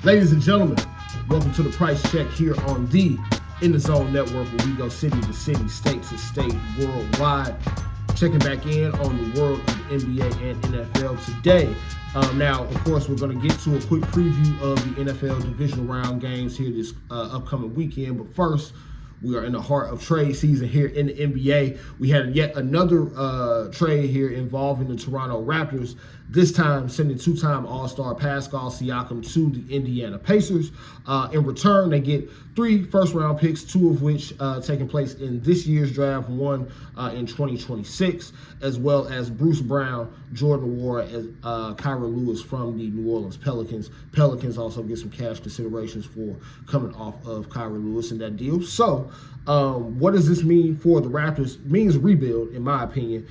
Ladies and gentlemen, welcome to the Price Check here on the In the Zone Network, where we go city to city, state to state, worldwide. Checking back in on the world of the NBA and NFL today. Now, of course, we're going to get to a quick preview of the NFL Divisional Round games here this upcoming weekend. But first, we are in the heart of trade season here in the NBA. We had yet another trade here involving the Toronto Raptors, this time sending two-time All-Star Pascal Siakam to the Indiana Pacers. In return, they get 3 first-round picks, 2 of which taking place in this year's draft, 1 in 2026, as well as Bruce Brown, Jordan Ward, as Kyra Lewis from the New Orleans Pelicans. Pelicans also get some cash considerations for coming off of Kyra Lewis in that deal. So, what does this mean for the Raptors? It means rebuild, in my opinion.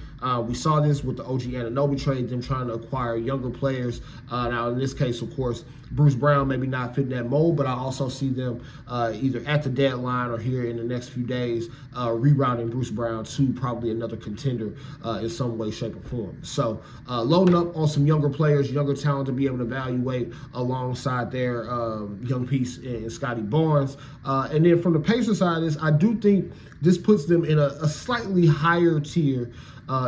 We saw this with the OG Anunoby trade, them trying to acquire younger players. Now, in this case, of course, Bruce Brown maybe not fitting that mold, but I also see them either at the deadline or here in the next few days rerouting Bruce Brown to probably another contender in some way, shape, or form. So loading up on some younger players, younger talent to be able to evaluate alongside their young piece in Scotty Barnes. And then from the Pacers side of this, I do think this puts them in a slightly higher tier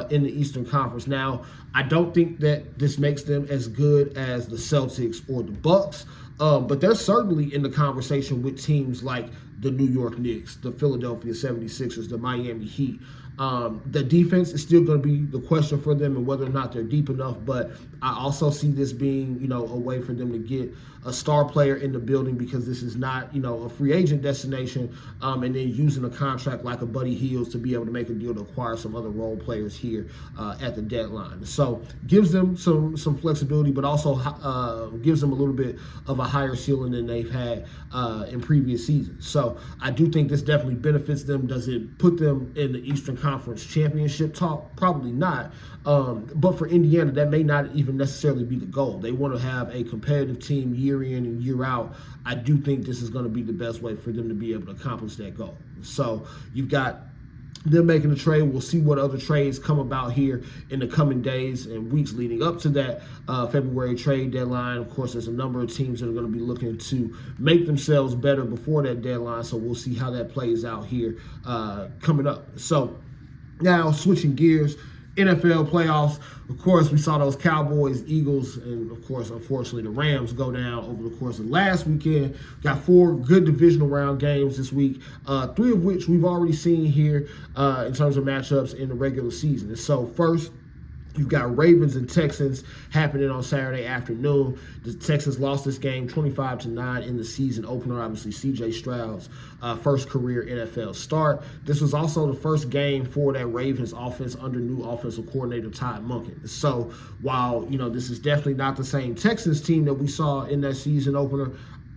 in the Eastern Conference. Now, I don't think that this makes them as good as the Celtics or the Bucks, but they're certainly in the conversation with teams like the New York Knicks, the Philadelphia 76ers, the Miami Heat. The defense is still going to be the question for them and whether or not they're deep enough, but I also see this being, a way for them to get a star player in the building, because this is not, a free agent destination, and then using a contract like a Buddy Hield to be able to make a deal to acquire some other role players here at the deadline. So gives them some flexibility, but also gives them a little bit of a higher ceiling than they've had in previous seasons. So I do think this definitely benefits them. Does it put them in the Eastern Conference championship talk? Probably not. But for Indiana, that may not even necessarily be the goal. They want to have a competitive team year in and year out. I do think this is going to be the best way for them to be able to accomplish that goal. So you've got them making a trade. We'll see what other trades come about here in the coming days and weeks leading up to that February trade deadline. Of course, there's a number of teams that are going to be looking to make themselves better before that deadline. So we'll see how that plays out here coming up. So now switching gears, NFL playoffs. Of course, we saw those Cowboys, Eagles, and of course, unfortunately, the Rams go down over the course of last weekend. Got 4 good divisional round games this week, 3 of which we've already seen here in terms of matchups in the regular season. And so first, you've got Ravens and Texans happening on Saturday afternoon. The Texans lost this game 25-9 in the season opener. Obviously, C.J. Stroud's first career NFL start. This was also the first game for that Ravens offense under new offensive coordinator Todd Monken. So while, this is definitely not the same Texans team that we saw in that season opener,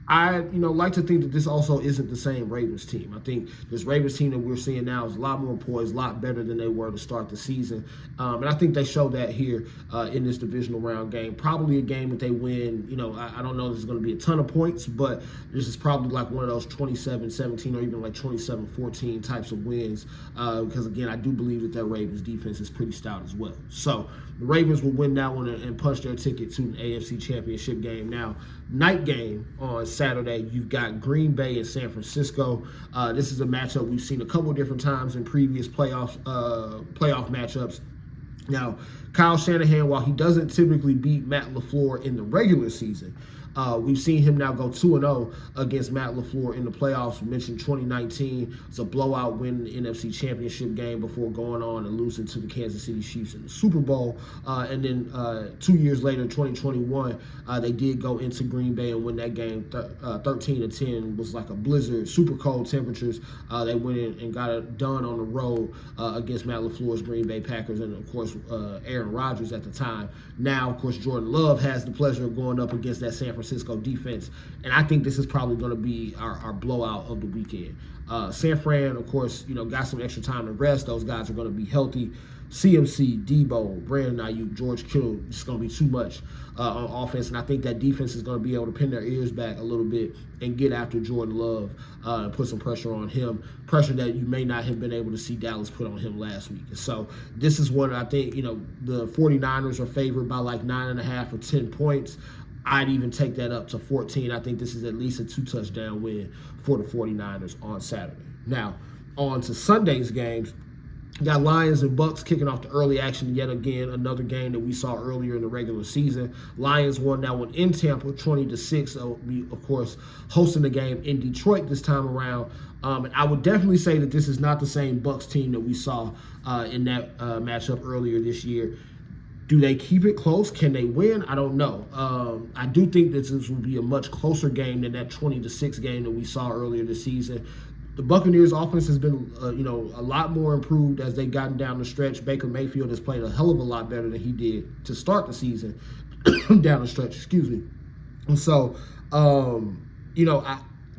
I, like to think that this also isn't the same Ravens team. I think this Ravens team that we're seeing now is a lot more poised, a lot better than they were to start the season. And I think they showed that here in this divisional round game. Probably a game that they win. I don't know if there's going to be a ton of points, but this is probably like one of those 27-17 or even like 27-14 types of wins. Because, again, I do believe that Ravens defense is pretty stout as well. So the Ravens will win that one and punch their ticket to an AFC Championship game. Now, night game on Saturday, you've got Green Bay and San Francisco. This is a matchup we've seen a couple of different times in previous playoff matchups. Now, Kyle Shanahan, while he doesn't typically beat Matt LaFleur in the regular season, we've seen him now go 2-0 against Matt LaFleur in the playoffs. We mentioned 2019. It's a blowout win in the NFC Championship game before going on and losing to the Kansas City Chiefs in the Super Bowl. And then 2 years later, 2021, they did go into Green Bay and win that game 13-10. It was like a blizzard, super cold temperatures. They went in and got it done on the road against Matt LaFleur's Green Bay Packers and, of course, Aaron Rodgers at the time. Now, of course, Jordan Love has the pleasure of going up against that San Francisco defense, and I think this is probably going to be our blowout of the weekend. San Fran, of course, got some extra time to rest. Those guys are going to be healthy. CMC, Debo, Brandon Ayuk, George Kittle, it's going to be too much on offense, and I think that defense is going to be able to pin their ears back a little bit and get after Jordan Love and put some pressure on him, pressure that you may not have been able to see Dallas put on him last week. And so this is one I think, the 49ers are favored by like 9.5 or 10 points. I'd even take that up to 14. I think this is at least a 2-touchdown win for the 49ers on Saturday. Now, on to Sunday's games. Got Lions and Bucks kicking off the early action yet again. Another game that we saw earlier in the regular season. Lions won that one in Tampa, 20-6. We, of course, hosting the game in Detroit this time around. And I would definitely say that this is not the same Bucks team that we saw in that matchup earlier this year. Do they keep it close? Can they win? I don't know. I do think this will be a much closer game than that 20-6 game that we saw earlier this season. The Buccaneers' offense has been, a lot more improved as they've gotten down the stretch. Baker Mayfield has played a hell of a lot better than he did to start the season down the stretch. Excuse me. And so,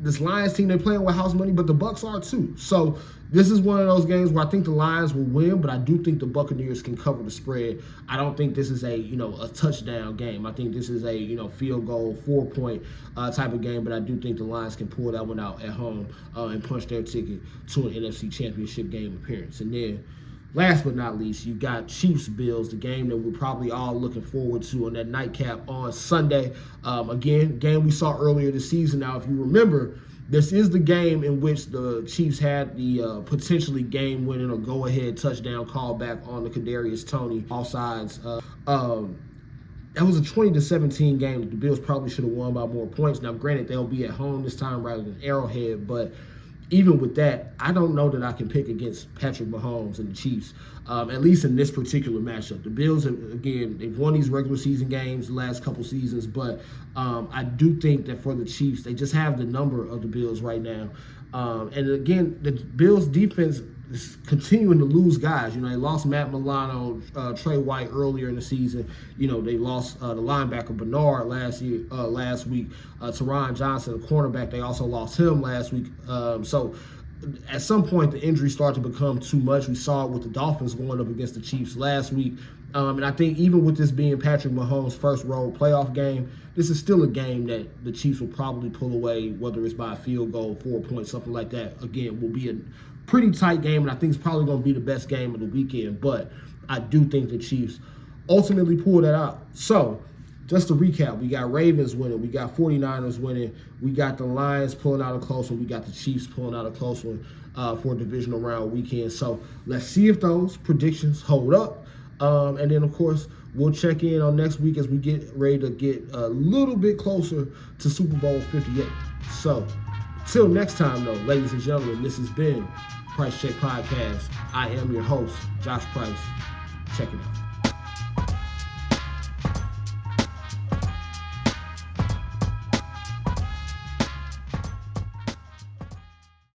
this Lions team, they're playing with house money, but the Bucks are too. So this is one of those games where I think the Lions will win, but I do think the Buccaneers can cover the spread. I don't think this is a touchdown game. I think this is a, field goal, 4-point type of game, but I do think the Lions can pull that one out at home and punch their ticket to an NFC Championship game appearance. And then last but not least, you got Chiefs-Bills, the game that we're probably all looking forward to on that nightcap on Sunday. Again, game we saw earlier this season. Now, if you remember, this is the game in which the Chiefs had the potentially game-winning or go-ahead touchdown call back on the Kadarius Toney offsides. That was a 20-17 game that the Bills probably should have won by more points. Now, granted, they'll be at home this time rather than Arrowhead, but even with that, I don't know that I can pick against Patrick Mahomes and the Chiefs, at least in this particular matchup. The Bills, again, they've won these regular season games the last couple seasons, but I do think that for the Chiefs, they just have the number of the Bills right now. And again, the Bills defense is continuing to lose guys. They lost Matt Milano, Trey White earlier in the season. They lost the linebacker Bernard last week. Teron Johnson, the cornerback, they also lost him last week. So at some point, the injuries start to become too much. We saw it with the Dolphins going up against the Chiefs last week. And I think even with this being Patrick Mahomes' first road playoff game, this is still a game that the Chiefs will probably pull away, whether it's by a field goal, 4 points, something like that. Again, will be a pretty tight game, and I think it's probably going to be the best game of the weekend. But I do think the Chiefs ultimately pull that out. So just to recap, we got Ravens winning, we got 49ers winning, we got the Lions pulling out a close one, we got the Chiefs pulling out a close one for a divisional round weekend. So let's see if those predictions hold up. And then, of course, we'll check in on next week as we get ready to get a little bit closer to Super Bowl 58. So till next time, though, ladies and gentlemen, this has been Price Check Podcast. I am your host, Josh Price. Check it out.